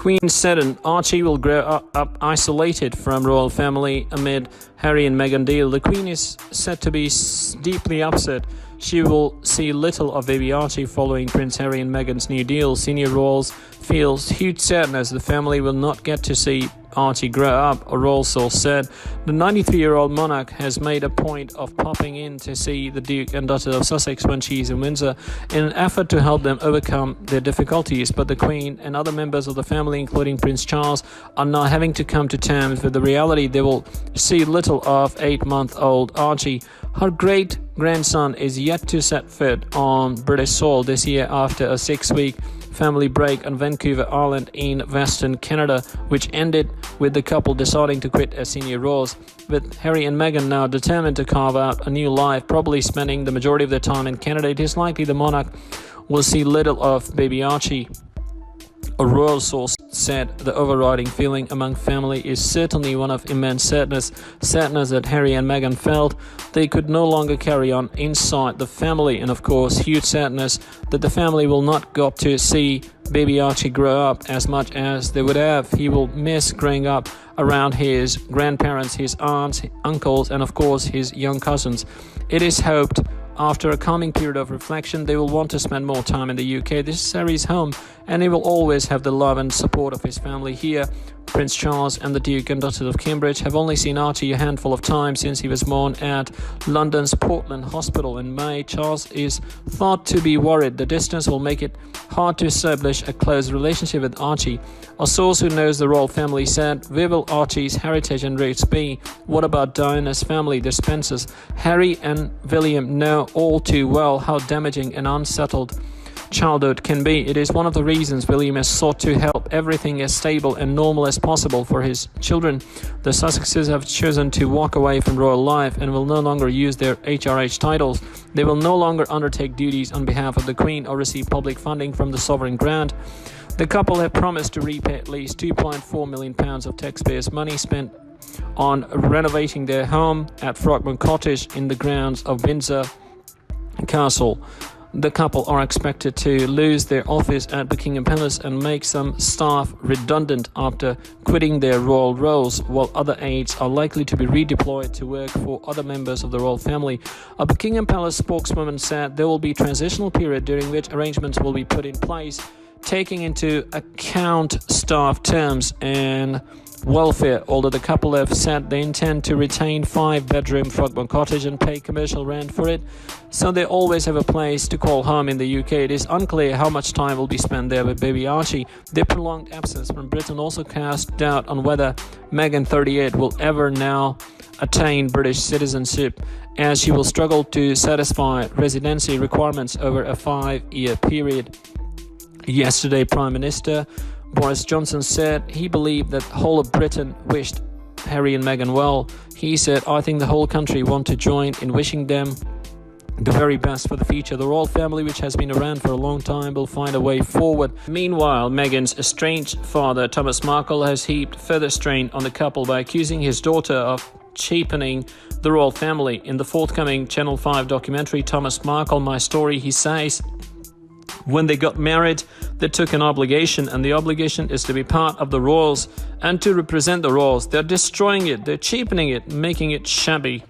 Queen Saddened Archie will grow up isolated from royal family amid Harry and Meghan deal. The Queen is said to be deeply upset. She will see little of baby Archie following Prince Harry and Meghan's new deal. Senior royals feels huge sadness the family will not get to see Archie grow up, a royal source said. The 93-year-old monarch has made a point of popping in to see the Duke and Duchess of Sussex when she is in Windsor in an effort to help them overcome their difficulties, but the Queen and other members of the family, including Prince Charles, are now having to come to terms with the reality they will see little of 8-month-old Archie. Her great-grandson is yet to set foot on British soil this year after a 6-week family break on Vancouver Island in Western Canada, which ended with the couple deciding to quit as senior royals. With Harry and Meghan now determined to carve out a new life, probably spending the majority of their time in Canada, it is likely the monarch will see little of baby Archie. A royal source said the overriding feeling among family is certainly one of immense sadness that Harry and Meghan felt they could no longer carry on inside the family, and of course huge sadness that the family will not get to see baby Archie grow up as much as they would have. He will miss growing up around his grandparents, his aunts, uncles, and of course his young cousins. It is hoped after a calming period of reflection, they will want to spend more time in the UK. This is Harry's home, and he will always have the love and support of his family here. Prince Charles and the Duke and Duchess of Cambridge have only seen Archie a handful of times since he was born at London's Portland Hospital in May. Charles is thought to be worried the distance will make it hard to establish a close relationship with Archie. A source who knows the royal family said, "Where will Archie's heritage and roots be? What about Diana's family, the Spencers? Harry and William know all too well how damaging and unsettled childhood can be. It is one of the reasons William has sought to help everything as stable and normal as possible for his children. The Sussexes have chosen to walk away from royal life and will no longer use their HRH titles. They will no longer undertake duties on behalf of the Queen or receive public funding from the sovereign grant." The couple have promised to repay at least £2.4 million of taxpayers' money spent on renovating their home at Frogmore Cottage in the grounds of Windsor Castle. The couple are expected to lose their office at Buckingham Palace and make some staff redundant after quitting their royal roles, while other aides are likely to be redeployed to work for other members of the royal family. A Buckingham Palace spokeswoman said there will be a transitional period during which arrangements will be put in place, taking into account staff terms and welfare, although the couple have said they intend to retain 5-bedroom Frogmore Cottage and pay commercial rent for it, so they always have a place to call home in the UK. It is unclear how much time will be spent there with baby Archie. Their prolonged absence from Britain also cast doubt on whether Meghan, 38, will ever now attain British citizenship, as she will struggle to satisfy residency requirements over a 5-year period. Yesterday, Prime Minister Boris Johnson said he believed that the whole of Britain wished Harry and Meghan well. He said, "I think the whole country want to join in wishing them the very best for the future. The royal family, which has been around for a long time, will find a way forward." Meanwhile, Meghan's estranged father, Thomas Markle, has heaped further strain on the couple by accusing his daughter of cheapening the royal family. In the forthcoming Channel 5 documentary, Thomas Markle, My Story, he says, when they got married, they took an obligation, and the obligation is to be part of the royals and to represent the royals. They're destroying it, they're cheapening it, making it shabby.